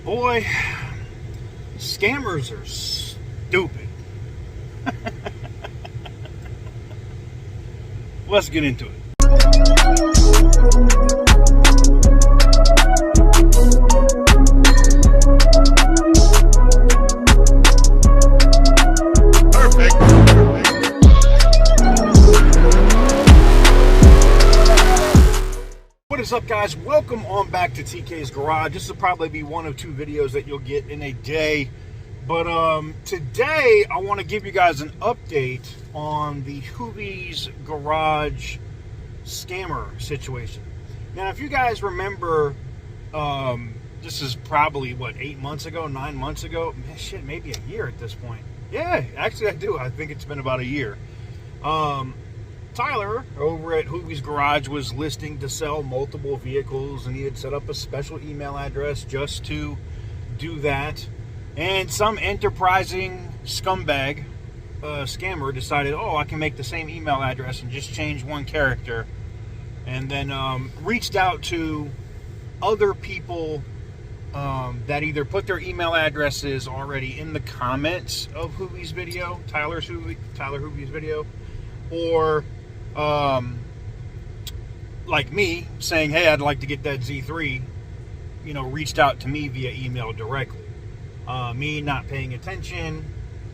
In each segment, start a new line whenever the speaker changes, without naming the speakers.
Boy, scammers are stupid. Let's get into it. What is up, guys? Welcome on back to TK's Garage. This will probably be one of two videos that you'll get in a day. But today I want to give you guys an update on the Hoovies Garage scammer situation. Now, if you guys remember, this is probably, what, 8 months ago, 9 months ago? Man, shit, maybe a year at this point. Yeah, actually I do. I think it's been about a year. Tyler over at Hoovies Garage was listing to sell multiple vehicles, and he had set up a special email address just to do that. And some enterprising scumbag scammer decided, oh, I can make the same email address and just change one character, and then reached out to other people that either put their email addresses already in the comments of Hoovies video, Tyler Hoovies video, or like me saying, hey, I'd like to get that Z3, you know, reached out to me via email directly. Me not paying attention,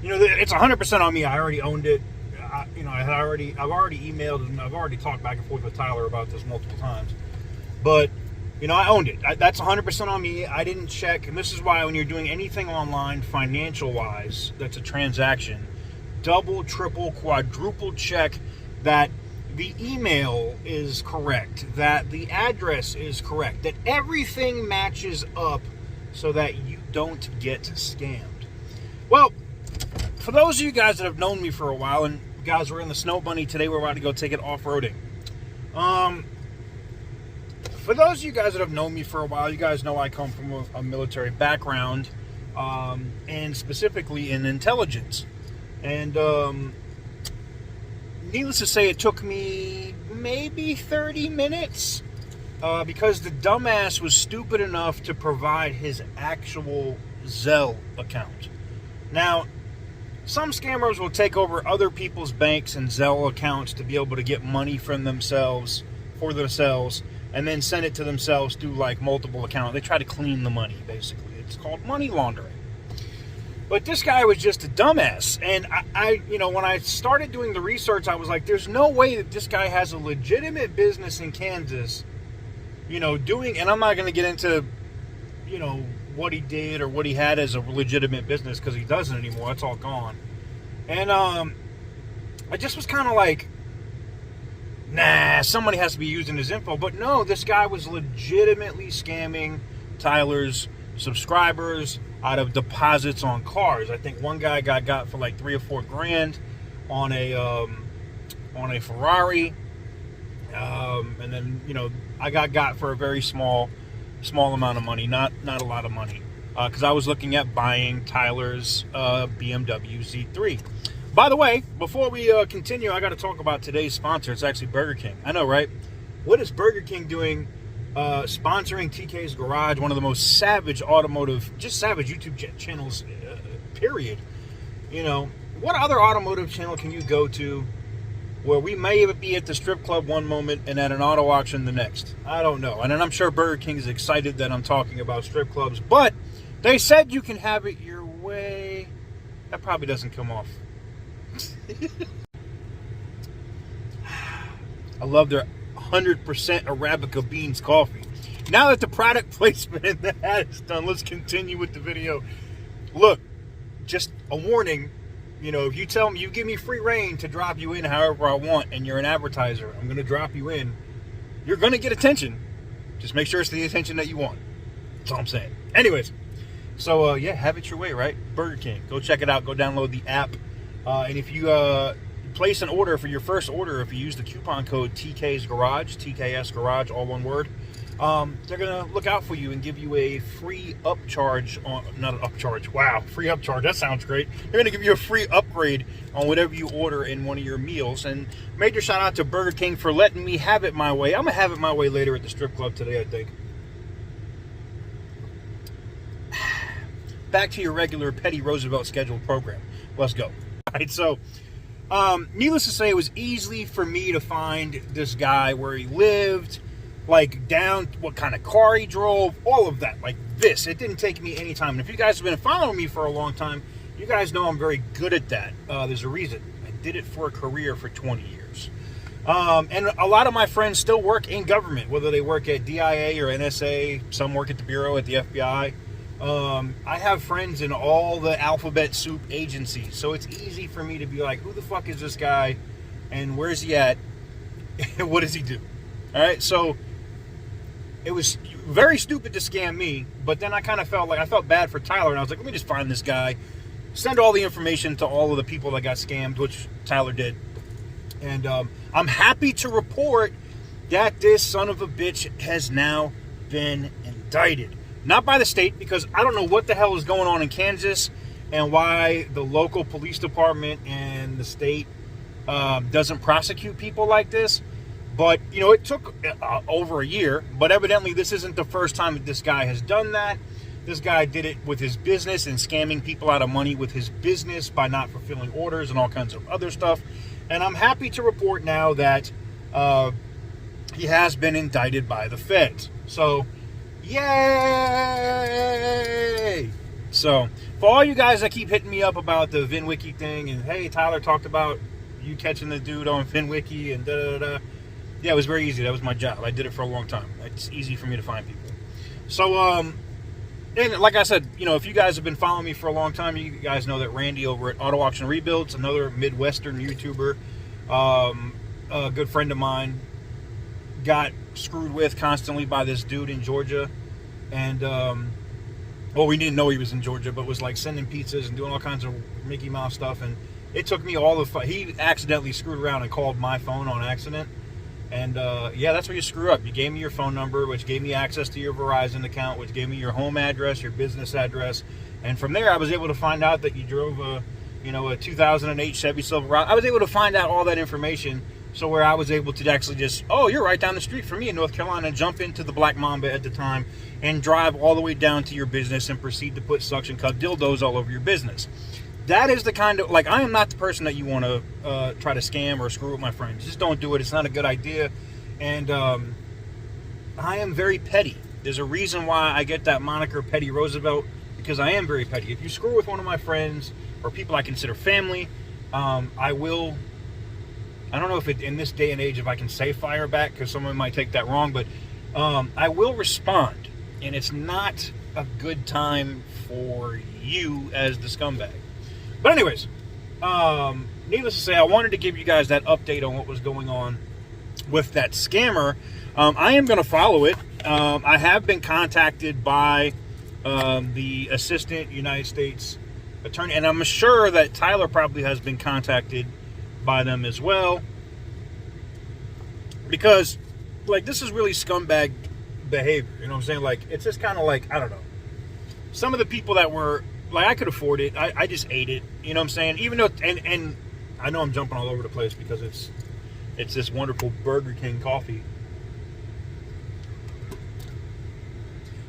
you know, it's 100% on me. I already owned it. I've already emailed and I've already talked back and forth with Tyler about this multiple times. But, you know, I owned it. That's 100% on me. I didn't check, and this is why when you're doing anything online, financial-wise, that's a transaction, double, triple, quadruple check that the email is correct, that the address is correct, that everything matches up so that you don't get scammed. Well, for those of you guys that have known me for a while, and guys, we're in the Snow Bunny today, we're about to go take it off-roading. For those of you guys that have known me for a while, you guys know I come from a military background, and specifically in intelligence. And needless to say, it took me maybe 30 minutes because the dumbass was stupid enough to provide his actual Zelle account. Now, some scammers will take over other people's banks and Zelle accounts to be able to get money from themselves, for themselves, and then send it to themselves through like multiple accounts. They try to clean the money, basically. It's called money laundering. But this guy was just a dumbass. And I you know, when I started doing the research, I was like, there's no way that this guy has a legitimate business in Kansas, you know, doing, and I'm not going to get into, you know, what he did or what he had as a legitimate business, because he doesn't anymore. It's all gone. And I just was kind of like, nah, somebody has to be using his info. But no, this guy was legitimately scamming Tyler's subscribers out of deposits on cars. I think one guy got for like $3 or $4 grand on a Ferrari, and then, you know, I got for a very small amount of money, not a lot of money, because I was looking at buying Tyler's BMW Z3. By the way, before we continue, I got to talk about today's sponsor. It's actually Burger King. I know, right? What is Burger King doing sponsoring TK's Garage, one of the most savage automotive, just savage YouTube channels, period? You know, what other automotive channel can you go to where we may be at the strip club one moment and at an auto auction the next? I don't know. And I'm sure Burger King is excited that I'm talking about strip clubs, but they said you can have it your way. That probably doesn't come off. I love their 100% Arabica beans coffee. Now that the product placement in the ad is done, let's continue with the video. Look, just a warning. You know, if you tell me, you give me free reign to drop you in however I want, and you're an advertiser, I'm going to drop you in, you're going to get attention. Just make sure it's the attention that you want. That's all I'm saying. Anyways, so yeah, have it your way, right? Burger King. Go check it out. Go download the app. And if you place an order, for your first order, if you use the coupon code TK's Garage, TKS Garage, all one word, they're going to look out for you and give you a free upcharge on, not an upcharge, wow, free upcharge, that sounds great. They're going to give you a free upgrade on whatever you order in one of your meals. And major shout out to Burger King for letting me have it my way. I'm going to have it my way later at the strip club today, I think. back to your regular Petty Roosevelt scheduled program. Let's go. All right, so needless to say, it was easy for me to find this guy, where he lived, like down what kind of car he drove, all of that. Like this, it didn't take me any time. And if you guys have been following me for a long time, you guys know I'm very good at that. There's a reason. I did it for a career for 20 years. And a lot of my friends still work in government, whether they work at DIA or NSA. Some work at the Bureau, at the FBI. I have friends in all the alphabet soup agencies, so it's easy for me to be like, who the fuck is this guy, and where's he at, and what does he do? All right, so it was very stupid to scam me, but then I kind of felt bad for Tyler, and I was like, let me just find this guy, send all the information to all of the people that got scammed, which Tyler did. And I'm happy to report that this son of a bitch has now been indicted. Not by the state, because I don't know what the hell is going on in Kansas and why the local police department and the state doesn't prosecute people like this. But, you know, it took over a year. But evidently this isn't the first time that this guy has done that. This guy did it with his business and scamming people out of money with his business by not fulfilling orders and all kinds of other stuff. And I'm happy to report now that he has been indicted by the feds. So, yay! So, for all you guys that keep hitting me up about the VinWiki thing, and hey, Tyler talked about you catching the dude on VinWiki and da-da-da. Yeah, it was very easy. That was my job. I did it for a long time. It's easy for me to find people. So, and like I said, you know, if you guys have been following me for a long time, you guys know that Randy over at Auto Auction Rebuilds, another Midwestern YouTuber, a good friend of mine, got screwed with constantly by this dude in Georgia. And, well, we didn't know he was in Georgia, but was like sending pizzas and doing all kinds of Mickey Mouse stuff. And it took me all the he accidentally screwed around and called my phone on accident. And, yeah, that's where you screw up. You gave me your phone number, which gave me access to your Verizon account, which gave me your home address, your business address. And from there, I was able to find out that you drove a 2008 Chevy Silverado. I was able to find out all that information, so where I was able to actually just, oh, you're right down the street from me in North Carolina, jump into the Black Mamba at the time and drive all the way down to your business and proceed to put suction cup dildos all over your business. That is the kind of, like, I am not the person that you want to try to scam or screw with my friends. Just don't do it. It's not a good idea. And I am very petty. There's a reason why I get that moniker Petty Roosevelt, because I am very petty. If you screw with one of my friends or people I consider family, I will, I don't know if it, in this day and age, if I can say fire back, because someone might take that wrong, but I will respond. And it's not a good time for you as the scumbag. But anyways, needless to say, I wanted to give you guys that update on what was going on with that scammer. I am going to follow it. I have been contacted by the Assistant United States Attorney, and I'm sure that Tyler probably has been contacted by them as well. Because, like, this is really scumbag behavior. You know what I'm saying? Like, it's just kind of like, I don't know. Some of the people that were, like, I could afford it. I just ate it. You know what I'm saying? Even though, and I know I'm jumping all over the place because it's this wonderful Burger King coffee.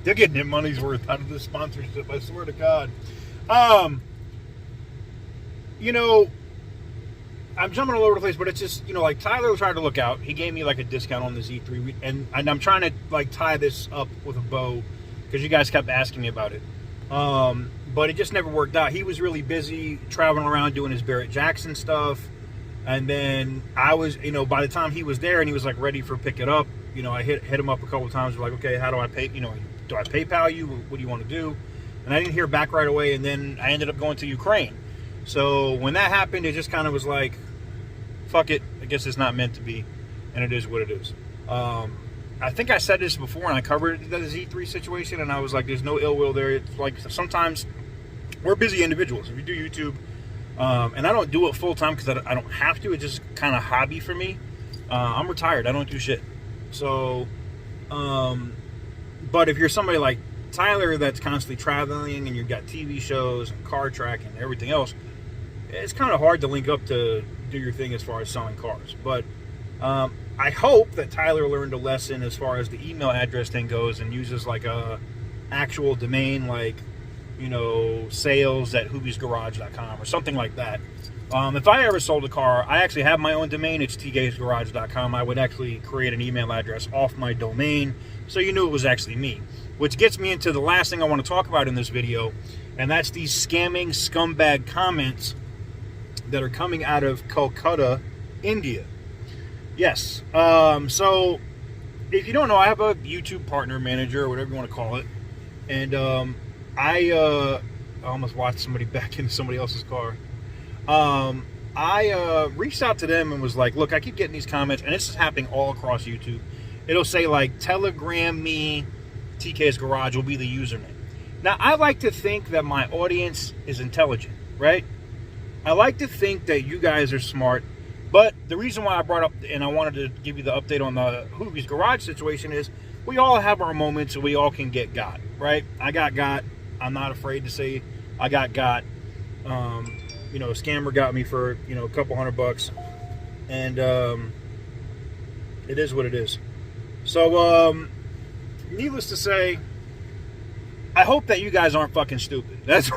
They're getting their money's worth out of this sponsorship, I swear to God. You know, I'm jumping all over the place, but it's just, you know, like, Tyler tried to look out. He gave me, like, a discount on the Z3, and I'm trying to, like, tie this up with a bow because you guys kept asking me about it. But it just never worked out. He was really busy traveling around doing his Barrett Jackson stuff. And then I was, you know, by the time he was there and he was like ready for pick it up, you know, I hit him up a couple of times. Like, okay, how do I pay? You know, do I PayPal you? What do you want to do? And I didn't hear back right away. And then I ended up going to Ukraine. So when that happened, it just kind of was like, fuck it. I guess it's not meant to be. And it is what it is. I think I said this before, and I covered the Z3 situation, and I was like, there's no ill will there. It's like, sometimes we're busy individuals. If you do YouTube, and I don't do it full time because I don't have to. It's just kind of hobby for me. I'm retired. I don't do shit. So, but if you're somebody like Tyler that's constantly traveling and you've got TV shows and car track and everything else, it's kind of hard to link up to do your thing as far as selling cars. But I hope that Tyler learned a lesson as far as the email address thing goes and uses like a actual domain like sales@hooviesgarage.com or something like that. If I ever sold a car, I actually have my own domain. It's tksgarage.com. I would actually create an email address off my domain so you knew it was actually me. Which gets me into the last thing I want to talk about in this video, and that's these scamming scumbag comments that are coming out of Calcutta, India. Yes. So if you don't know, I have a YouTube partner manager, or whatever you want to call it. And I almost watched somebody back into somebody else's car. I reached out to them and was like, look, I keep getting these comments, and this is happening all across YouTube. It'll say, like, Telegram me, TK's Garage will be the username. Now, I like to think that my audience is intelligent, right? I like to think that you guys are smart, but the reason why I brought up, and I wanted to give you the update on the Hoovies Garage situation is, we all have our moments and we all can get got, right? I got. I'm not afraid to say I got. A scammer got me for, a couple $100, and it is what it is. So, needless to say, I hope that you guys aren't fucking stupid. That's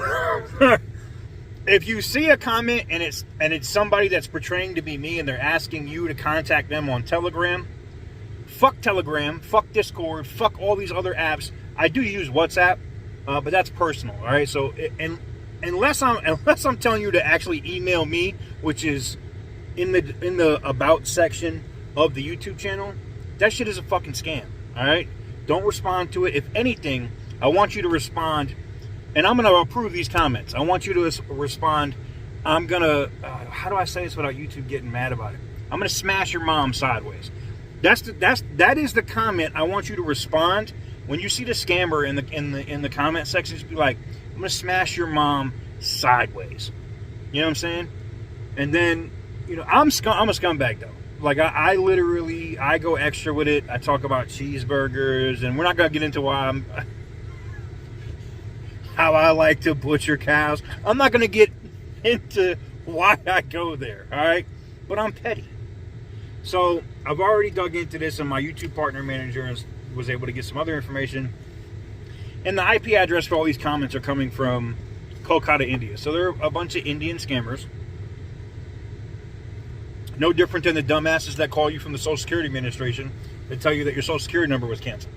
if you see a comment and it's somebody that's portraying to be me and they're asking you to contact them on Telegram, fuck Telegram, fuck Discord, fuck all these other apps. I do use WhatsApp, but that's personal, all right? So, unless I'm telling you to actually email me, which is in the about section of the YouTube channel, that shit is a fucking scam, all right? Don't respond to it. If anything, I want you to respond, and I'm going to approve these comments. I want you to respond. I'm going to, how do I say this without YouTube getting mad about it? I'm going to smash your mom sideways. That is the comment I want you to respond. When you see the scammer in the comment section, just be like, I'm going to smash your mom sideways. You know what I'm saying? And then, I'm a scumbag, though. Like, I literally go extra with it. I talk about cheeseburgers, and we're not going to get into how I like to butcher cows. I'm not going to get into why I go there, all right? But I'm petty. So, I've already dug into this, and my YouTube partner manager was able to get some other information. And the IP address for all these comments are coming from Kolkata, India. So, they're a bunch of Indian scammers. No different than the dumbasses that call you from the Social Security Administration that tell you that your Social Security number was canceled.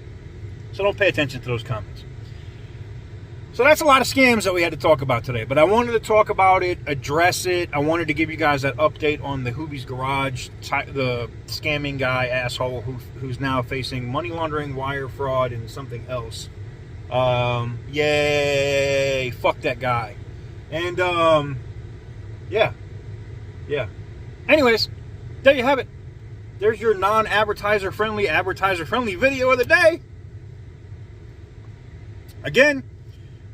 So don't pay attention to those comments. So that's a lot of scams that we had to talk about today. But I wanted to talk about it, address it. I wanted to give you guys that update on the Hoovies Garage, the scamming guy, asshole, who's now facing money laundering, wire fraud, and something else. Yay. Fuck that guy. And, yeah. Anyways, there you have it. There's your non-advertiser friendly, advertiser-friendly video of the day. Again,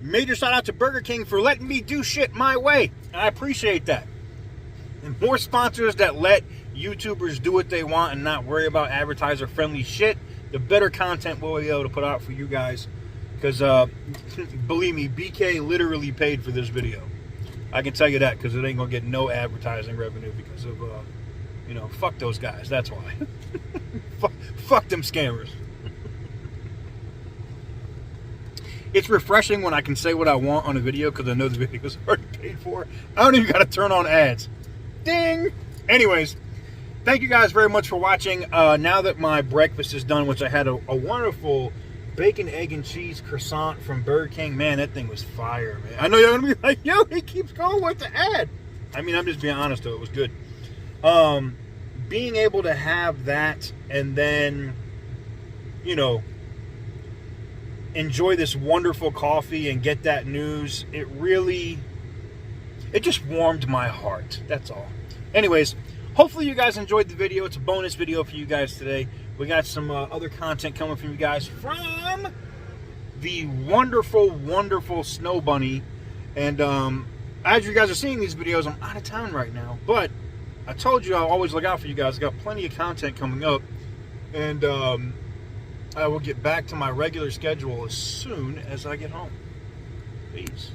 major shout out to Burger King for letting me do shit my way. And I appreciate that. And more sponsors that let YouTubers do what they want and not worry about advertiser-friendly shit, the better content we'll be able to put out for you guys. Because, believe me, BK literally paid for this video. I can tell you that, because it ain't going to get no advertising revenue because of, fuck those guys. That's why. fuck them scammers. It's refreshing when I can say what I want on a video because I know the video's already paid for. I don't even got to turn on ads. Ding! Anyways, thank you guys very much for watching. Now that my breakfast is done, which I had a wonderful bacon, egg, and cheese croissant from Burger King. Man, that thing was fire, man. I know you're going to be like, yo, he keeps going with the ad. I mean, I'm just being honest, though. It was good. Being able to have that and then, enjoy this wonderful coffee and get that news, it just warmed my heart. That's all. Anyways, hopefully you guys enjoyed the video. It's a bonus video for you guys today. We got some other content coming from you guys from the wonderful, wonderful Snow Bunny. And as you guys are seeing these videos, I'm out of town right now. But I told you I'll always look out for you guys. I got plenty of content coming up. And I will get back to my regular schedule as soon as I get home. Peace.